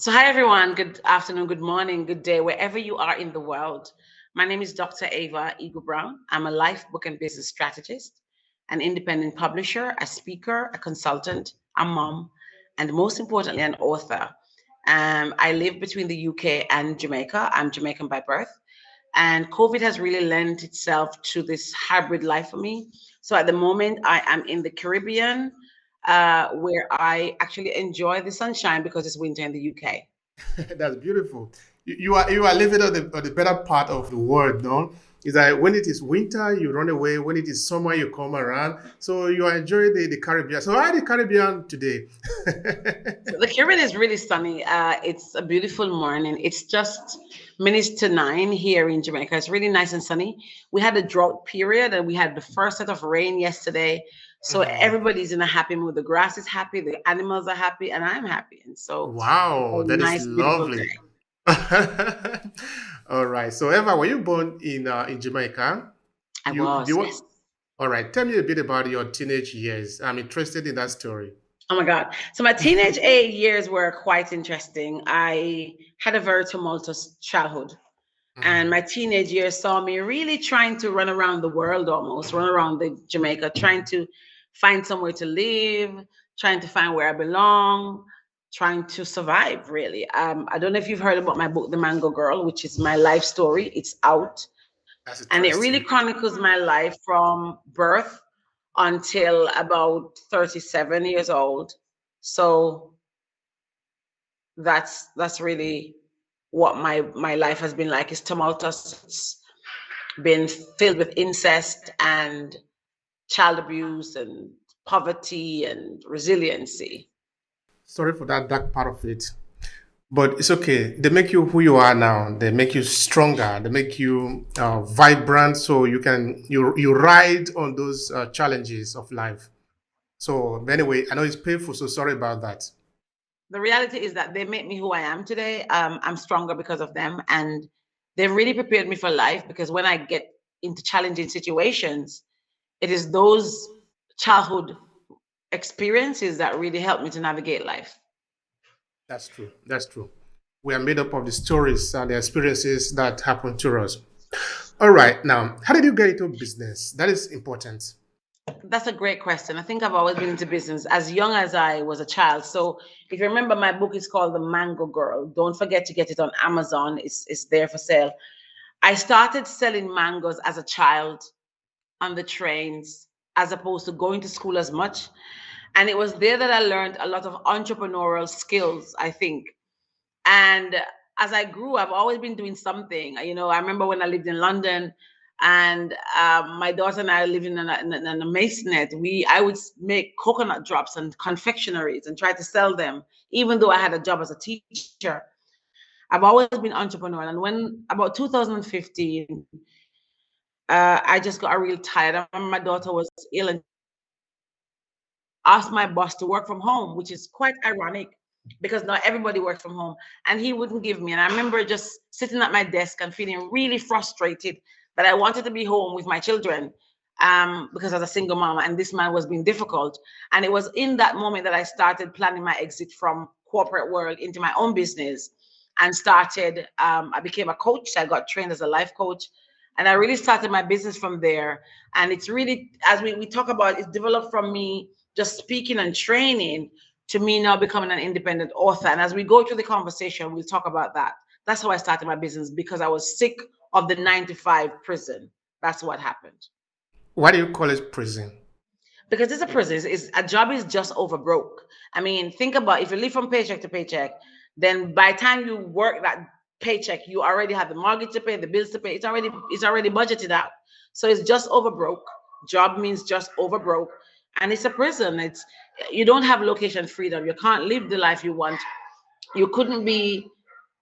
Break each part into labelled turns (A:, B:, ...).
A: So, hi everyone. Good afternoon, good morning, good day, wherever you are in the world. My name is Dr. Ava Eagle Brown. I'm a life book and business strategist, an independent publisher, a speaker, a consultant, a mom, and most importantly, an author. I live between the UK and Jamaica. I'm Jamaican by birth, and COVID has really lent itself to this hybrid life for me. So, at the moment, I am in the Caribbean, where I actually enjoy the sunshine because it's winter in the UK.
B: That's beautiful. You are living on the better part of the world, no? Is that when it is winter, you run away. When it is summer, you come around. So you are enjoying the Caribbean. So how are the Caribbean today?
A: So the Caribbean is really sunny. It's a beautiful morning. It's just minutes to 9 here in Jamaica. It's really nice and sunny. We had a drought period and we had the first set of rain yesterday. So
B: Mhm.
A: everybody's in a happy mood. The grass is happy, the animals are happy, and I'm happy. And so it's a
B: Wow, that is
A: nice, beautiful
B: lovely.
A: day.
B: All right. So Eva, were you born in Jamaica?
A: I
B: You do
A: was,
B: you want?
A: yes.
B: All right. Tell me a bit about your teenage years. I'm interested in that story.
A: Oh my God. So my years were quite interesting. I had a very tumultuous childhood. And
B: Mhm.
A: my teenage years saw me really trying to run around the world, almost run around the Jamaica, trying to find somewhere to live, trying to find where I belong, trying to survive, really. I don't know if you've heard about my book, The Mango Girl, which is my life story. It's out.
B: That's
A: And it really
B: interesting.
A: chronicles my life from birth until about 37 years old. So that's really what my life has been like. It's tumultuous. It's been filled with incest and child abuse and poverty and resiliency.
B: Sorry for that dark part of it. But it's okay. They make you who you are now. They make you stronger. They make you vibrant, so you ride on those challenges of life. So anyway, I know it's painful. So sorry about that.
A: The reality is that they make me who I am today. I'm stronger because of them, and they've really prepared me for life. Because when I get into challenging situations, it is those childhood experiences that really help me to navigate life.
B: That's true. That's true. We are made up of the stories and the experiences that happen to us. All right. Now, how did you get into business? That is important.
A: That's a great question. I think I've always been into business as young as I was a child. So if you remember, my book is called The Mango Girl. Don't forget to get it on Amazon. It's there for sale. I started selling mangoes as a child on the trains, as opposed to going to school as much. And it was there that I learned a lot of entrepreneurial skills, I think. And as I grew, I've always been doing something. I remember when I lived in London, and my daughter and I living in a masonette. I would make coconut drops and confectionaries and try to sell them, even though I had a job as a teacher. I've always been entrepreneurial. And when about 2015, I just got real tired. I remember my daughter was ill and asked my boss to work from home, which is quite ironic because not everybody works from home. And he wouldn't give me. And I remember just sitting at my desk and feeling really frustrated that I wanted to be home with my children, because I was a single mom and this man was being difficult. And it was in that moment that I started planning my exit from corporate world into my own business and started, I became a coach. I got trained as a life coach. And I really started my business from there. And it's really, as we talk about, it's developed from me just speaking and training to me now becoming an independent author. And as we go through the conversation, we'll talk about that. That's how I started my business because I was sick of the 9 to 5 prison. That's what happened.
B: Why do you call it prison?
A: Because it's a prison. A job is just over broke. I mean, think about if you live from paycheck to paycheck, then by the time you work that paycheck, you already have the mortgage to pay, the bills to pay. It's already budgeted out. So it's just over broke. Job means just over broke, and it's a prison. It's You don't have location freedom. You can't live the life you want. You couldn't be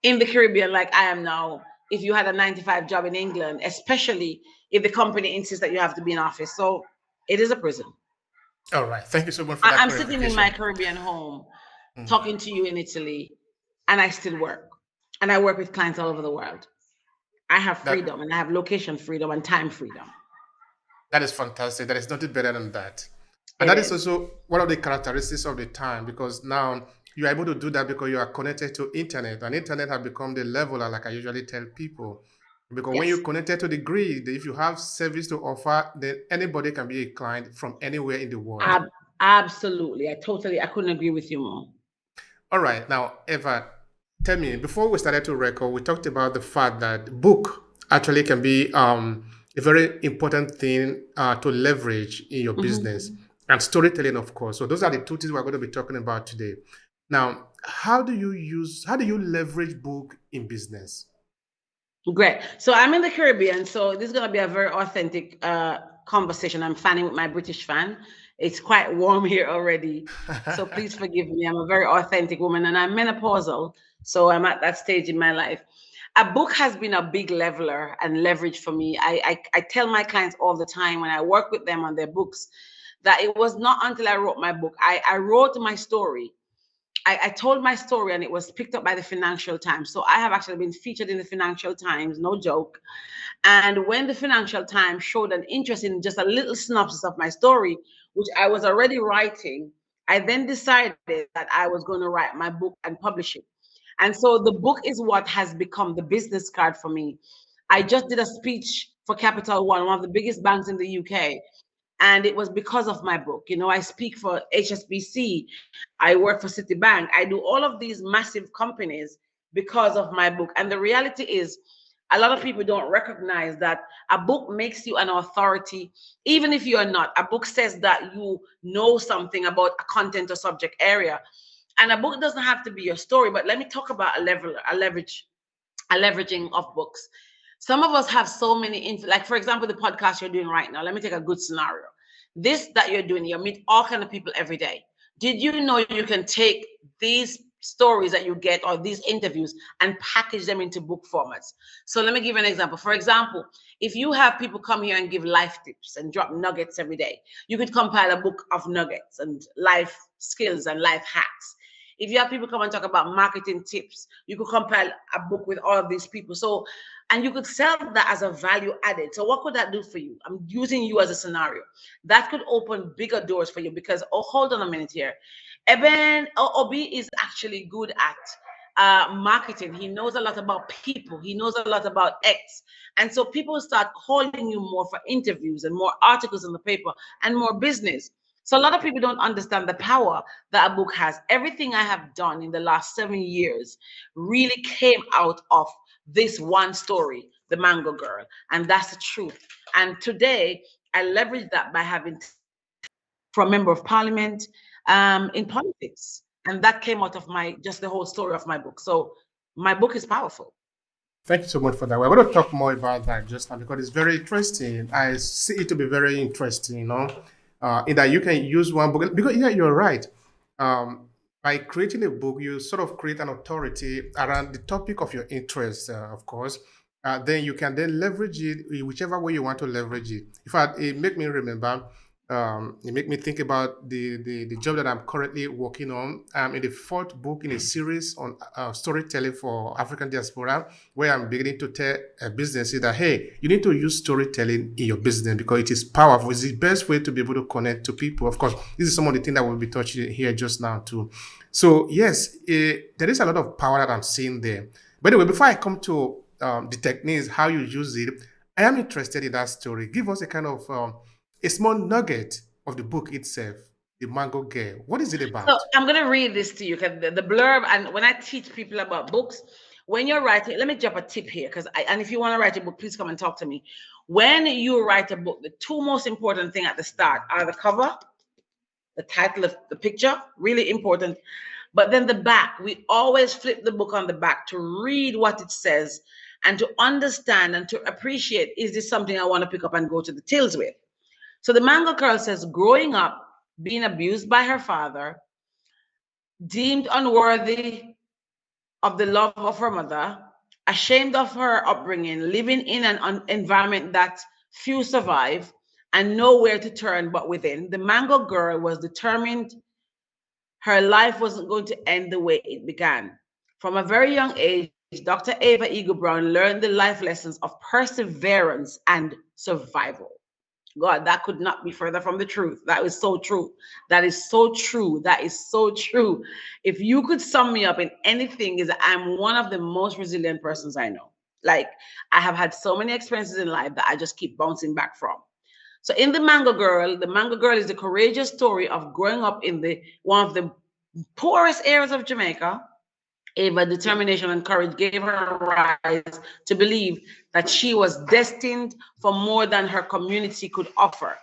A: in the Caribbean like I am now if you had a 9 to 5 job in England, especially if the company insists that you have to be in office. So it is a prison.
B: All right. Thank you so much for that
A: I'm sitting in my
B: clarification.
A: Caribbean home
B: Mhm.
A: talking to you in Italy, and I still work. And I work with clients all over the world. I have
B: That
A: freedom, and I have location freedom and time freedom.
B: that is fantastic. That is nothing better than that. And
A: It
B: that is
A: is.
B: also one of the characteristics of the time because now You are able to do that because you are connected to internet, and internet has become the leveler, like I usually tell people. Because when you're
A: Yes.
B: connected to the grid, if you have service to offer, then anybody can be a client from anywhere in the world.
A: Absolutely. I couldn't agree with you more.
B: All right, now Eva, tell me, before we started to record, we talked about the fact that book actually can be a very important thing to leverage in your business,
A: Mhm.
B: and storytelling, of course. So those are the two things we're going to be talking about today. Now, how do you leverage book in business?
A: Great. So I'm in the Caribbean, so this is going to be a very authentic conversation. I'm fanning with my British fan. It's quite warm here already, so please forgive me. I'm a very authentic woman, and I'm menopausal, so I'm at that stage in my life. A book has been a big leveler and leverage for me. I tell my clients all the time when I work with them on their books that it was not until I wrote my book. I wrote my story. I told my story and it was picked up by the Financial Times. So I have actually been featured in the Financial Times, no joke. And when the Financial Times showed an interest in just a little synopsis of my story, which I was already writing, I then decided that I was going to write my book and publish it. And so the book is what has become the business card for me. I just did a speech for Capital one of the biggest banks in the UK, and it was because of my book. I speak for HSBC, I work for Citibank, I do all of these massive companies because of my book. And the reality is, a lot of people don't recognize that a book makes you an authority, even if you are not. A book says that you know something about a content or subject area. And a book doesn't have to be your story, but let me talk about a leveraging of books. Some of us have so many, like for example, the podcast you're doing right now. Let me take a good scenario. This that you're doing, you meet all kind of people every day. Did you know you can take these stories that you get or these interviews and package them into book formats? So let me give you an example. For example, if you have people come here and give life tips and drop nuggets every day, you could compile a book of nuggets and life skills and life hacks. If you have people come and talk about marketing tips, you could compile a book with all of these people. So, and you could sell that as a value added. So, what could that do for you? I'm using you as a scenario. That could open bigger doors for you because, oh, hold on a minute here. Obi is actually good at marketing. He knows a lot about people. He knows a lot about X. And so people start calling you more for interviews and more articles in the paper and more business. So a lot of people don't understand the power that a book has. Everything I have done in the last 7 years really came out of this one story, the Mango Girl. And that's the truth. And today I leverage that by having for a member of parliament in politics. And that came out of my just the whole story of my book. So my book is powerful.
B: Thank you so much for that. We're going to talk more about that just now because it's very interesting. I see it to be very interesting, in that you can use one book. Because, yeah, you're right. By creating a book, you sort of create an authority around the topic of your interest, of course. Then you can then leverage it in whichever way you want to leverage it. In fact, it make me remember, it make me think about the job that I'm currently working on. I'm in the fourth book in a series on storytelling for African diaspora, where I'm beginning to tell businesses that, hey, you need to use storytelling in your business because it is powerful. It's the best way to be able to connect to people. Of course, this is some of the things that we'll be touching here just now too. So yes, there is a lot of power that I'm seeing there. By the way, before I come to the techniques, how you use it, I am interested in that story. Give us a kind of a small nugget of the book itself, The Mango Girl. What is it
A: So
B: about?
A: I'm gonna read this to you because the blurb, and when I teach people about books, when you're writing, let me drop a tip here because and if you want to write a book, please come and talk to me. When you write a book, the two most important thing at the start are the cover, the title of the picture, really important. But then the back, we always flip the book on the back to read what it says and to understand and to appreciate, is this something I want to pick up and go to the tills with? So the Mango Girl says, growing up, being abused by her father, deemed unworthy of the love of her mother, ashamed of her upbringing, living in an environment that few survive, and nowhere to turn but within, the Mango Girl was determined her life wasn't going to end the way it began. From a very young age, Dr. Ava Eagle Brown learned the life lessons of perseverance and survival. God, that could not be further from the truth. That is so true. That is so true. That is so true. If you could sum me up in anything, is I'm one of the most resilient persons I know. Like, I have had so many experiences in life that I just keep bouncing back from. So in the Mango Girl is the courageous story of growing up in the one of the poorest areas of Jamaica. Ava determination and courage gave her rise to believe that she was destined for more than her community could offer.